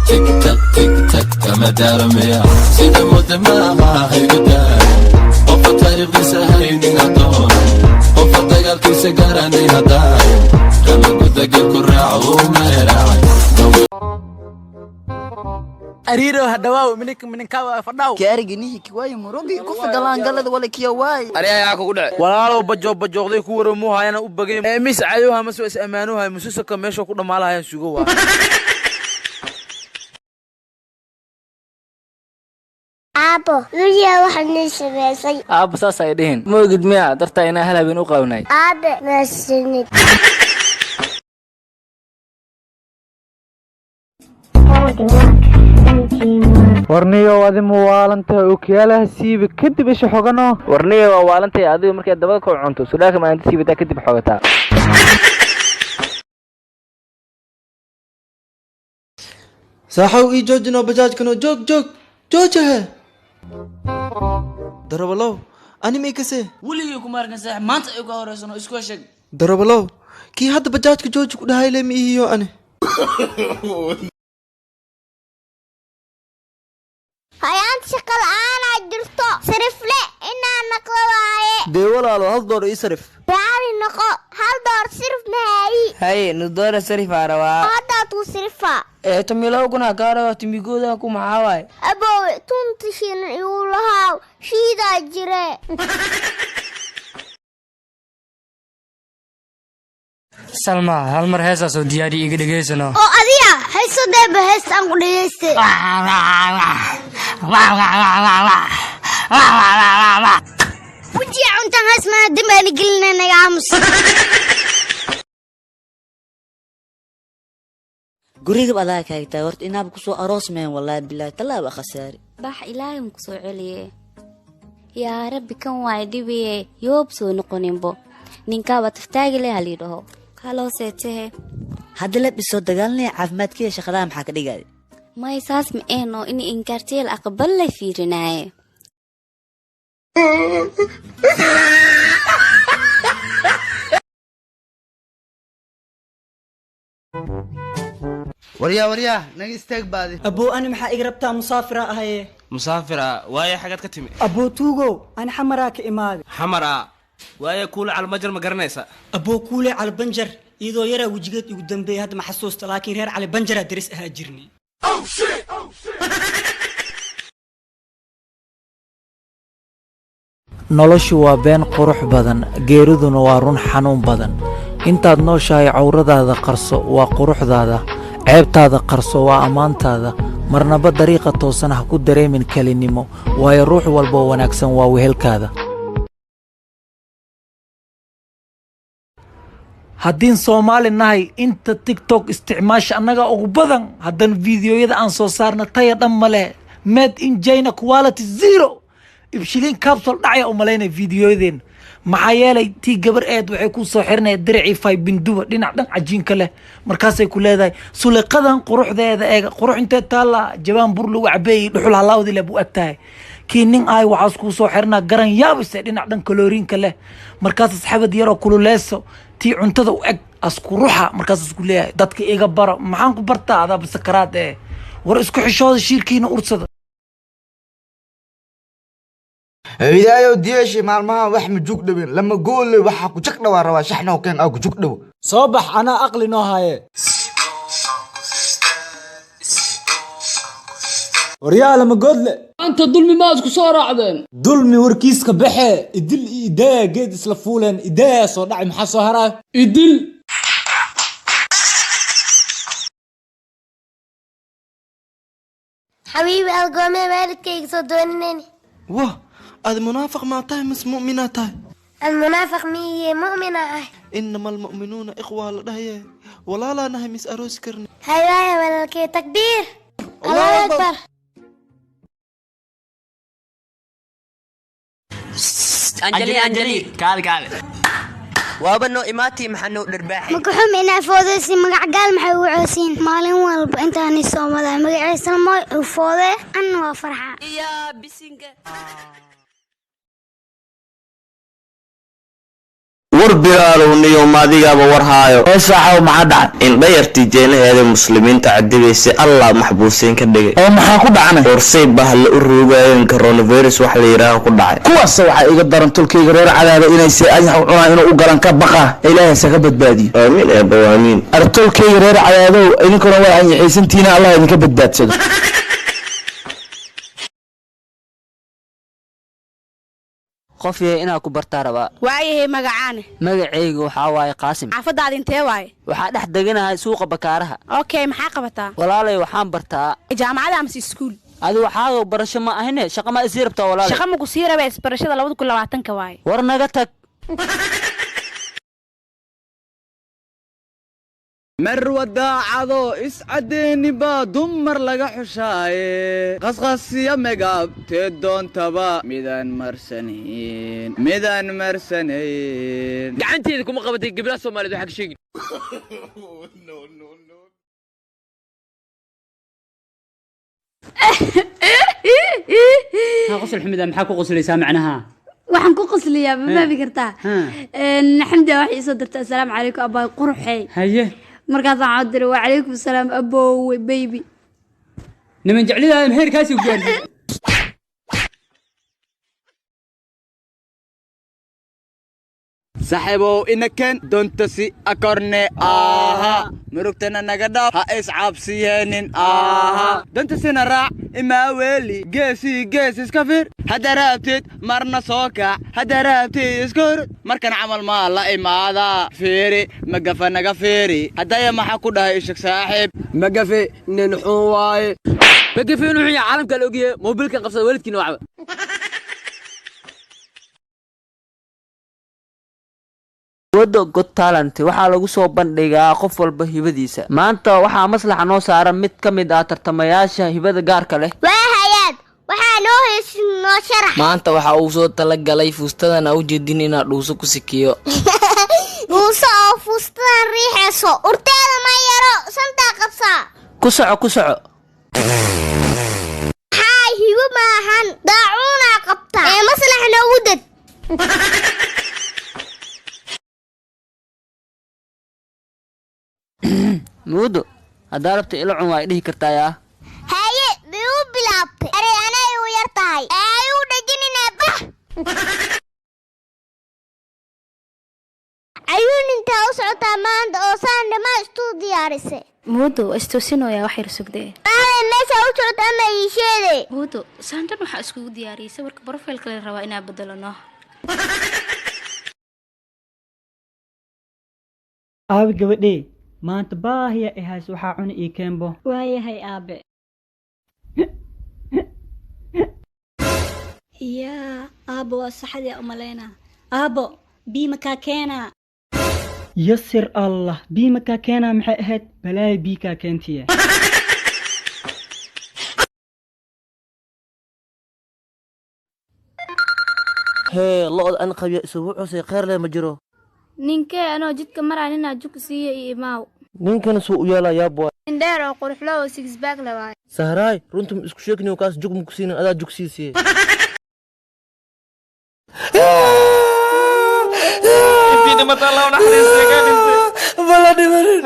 تك تك تك تك كما دارميا سيدا مدماها هي قدام قفة طريقي سهيني هدون قفة دقالكي سقراني هداي كما قد قلكو راعو ما يراعي أريرو هدواو من كاوا فداو كارجنيه كواي مروبي كوف دلان قلد ولا كيواي أريا يا كودا walaalo bajoog ku waramo hayana u bagay mis cayoha ma soo isamaanohay musuuska meesha ku dhamaalahay suugo waa Abo wiya waxaan sameeyay abo saas ay dhehen moogid miya darta ina halabin u qawnay Aabe maasinid warniyo wadi muwaalanta ookiyaalaha siiba kadib isha xogano warniyo waa waalantay adiga markay dabada ku cunto sudaaka ma inta siibata kadib xogataa saaxow ii joojino bajaajkano joojahe darabalow animi kase wuligii ku markan saax maanta ay ku horeysano isku sheeg darabalow kii hadda bajaajka jooji ku dhahay leemi iyo ani hayaan shaqal aan jirto sarifle inaan naqlo waaye dee walaalo hal door ii sarif baari naqo hal door sirif maayi haye nu door sarif arawaa hada tu sirifa tamilaw kuna gaaro timigooda ku maxaaway abo tuntishin iu lahaw shiida jire Salma hal mar heesa soo diyaari iga dhageysano oo adiga hayso deeba heestan ku dhageystay Puji untan hasma dimani gilna naga aamus guriga badaa ka higtaa horta inaad ku soo aroos meen wallahi billahi talaaba khasaari bax ilaahay ku soo celiye yaa rabbi kan waa dhibiye yoob soo noqoninbo ninka wa taftaagi leh haliido kalo seete hadda la biso dagaalnay caafimaadkiisa shaqada maxaa ka dhigay may saas ma eeno in inkarteel aqbal la fiirinaaye waryaa naga istaag baadi abo ani maxaa iga rabtaa musaafira ahaye musaafira waaye xagad ka timi abo tuugo ani xamara ka imaade xamara waaye kuule calbanjar ma garanaysa abo kuule calbanjar iyadoo yara wajigeed ugu dambeeyay hadda ma xasuusta laakiin reer calbanjar daris ahaa jirnay noloshu waa been qurux badan geeriduna waa run xanuun badan intaad nooshahay cawradaada qarso waa quruxdaada ceebtaada qarso waa ammaantaada marnaba dariiqa toosan ha ku dareemin kelinimo waayo ruux walba wanaagsan waa wehelkaada haddiin Soomaali nahay inta TikTok isticmaasha annaga ugu badan haddan fiidiyoyada aan soo saarna taya dhan male made in China quality zero ibshilin capsule dhacay u maleynay fiidiyoyadeen maxaa yeelay tii gabar waxay ku soo xirnay dirci fay binduba dhinac dhan cajiinka leh markaasay ku leedahay suleeqadan quruxdeeda eega qurux intee taala jabaan bur lagu cabeeyay dhuxul halaawdi leh buu agtahay kii nin ay waxaas ku soo xirnaa garan yaabise dhinac dhan kaloriinka leh markaas asxaabad yaro kululeeso tii cuntada u eg asku ruuxa markaas isku leeyahay dadka iga baro maxaan ku bartaa adab sakaraad war isku xishooda shirkiina ursada idaayo diyashi maalmaha wax ma jug dhawin lama gool waxa ku jaq dhawaa rabaa shaxna oo keen aw ku jug dhaw soo bax ana aqli noo haye waryaa lama goodle anta dulmi ma isku soo raacdeen dulmi warkiiska baxe idil idaa geed isla fuuleen idaa soo dhacay maxaa soo haraa idil حبيبي القومي مالك يقصد دونني واه هذا منافق ما تاي مس مؤمنة تاي المنافق مية مؤمنة إنما المؤمنون إخوة لدهية ولا لا نهي مس أروس كرني هاي ولكي تكبير الله أكبر أنجلي كال وابنو إماتي محنو درباحي مكحوم إنا فوضي مقع قال محيو عوسين مالين والب انتاني صومدا مقع عيسان موي وفوضي أنو فرحة يا بسنجة war bilaalowniyo maadigaaba war haayo saaxaw maxaa dhacay in dhayartii jeenaheeda muslimiinta cadibaysay allah maxbuusiin ka dhigay oo maxaa ku dhacnay qorsay bah la u roogayeen coronavirus wax la yiraaho ku dhacay kuwaas waxa iga daran tulkayga reer cadaada inay si ayax u cunaan inuu u galan ka baqa ilaahay sa ka badbaadiyo aamin ee bawaamiin artulkayga reer cadaado idinkuna waa aan yaxaysantiina allah idinka badbaadsado qof yahay inaa ku bartaa rabaa waayahay magacaane magacaygu waxaa waaye qaasim xaafadaada intee waaye waxaa dhex deganahay suuqa bakaaraha okay maxaa qabataa walaalay waxaan bartaa jaamacada amase iskuul adi waxaaga barasho ma ahine shaqa ma isii rabtaa walaalay shaqa ma ku sii rabaa isbarashada 2020 waaye war naga tag marwa daacado iscadeeni baa dumar laga xushaaye qasqasiya megaabtee doontaba midaan marsanayn gacanteeda kuma qabatay gabdhaha Soomaaliyeed waxa ka sheegin qosol xumida maxaa ku qoslaysaa macnaha waxaan ku qosliyaa ma fahmi kartaa xamdi waxa ii soo dirtay assalaamu calaykum abaa quruxay haye markaasaan cod diray wa calaykum salaam aboowe baby niman jeclidaada heerkaasi u gaartay saaxiibow inaken doontasi akorne aha murugtana naga dhaaf ha iscaabsiyeenin aha dantasina raac imaa weeli geesii gees iska fir hadda raabteed marna soo kac hadda raabteed iska hor markan camal maa la imaadaa fiiri magafa naga fiiri haddaya maxaa ku dhahay ishak saaxiib magafe nin xun waaye magafe inuu xun yahay caalamka la ogyahay moobilkan qabsada waalidkiina waxba wado Got Talent waxaa lagu soo bandhigaa qof walba hibadiisa maanta waxaa maslaxa noo saaran mid ka mid ah tartamayaasha hibada gaarka leh waa hayaad waxaa noo heesin noo sharax maanta waxa uu soo talagalay fuustadana u jeedin inaa dhuuso ku sikiyo dhuuso oo fuustadan riixayso urteeda ma yaro santaa qabsaa ku soco haay hibo maahan daacuuna qabta ee maslax noogu dad muudo haddaa rabta ila cun waa dhihi kartaa yaa haye buu bilaabtay aray anay u yar tahay ay u dhajinina bah ayuu ninta u socotaa maanta oo saan dhama istuu diyaarisay muudo istuusinooyaa wax yar sugdee meesha u socota ama ii sheeday muudo saandhan waxaa iskugu diyaariyay sawirka profile kale rabaa inaa bedelano aabe gabadhee maanta baahiya ihays waxaa cuni ii keenbo waayahay aabe yaa aabo waa saxadii umaleynaa aabo biima kaa keenaa yasir allah biima kaa keenaa maxay ahayd balaaya bii kaa keentiye hee lo-da an qabya isugu cusay kheyr leh ma jiro ninkee anoo jidka maraa ninaa juk siiya iyo imaaw ninkana suu u yeelaa yaabwa indheer oo quruxlo oo six back la waayo sahraay runtum isku sheegniyo kaas jug ma ku siinin adaa jug siisiyey intii dhimata allah u naxariistay ka dhintay bala dhimanin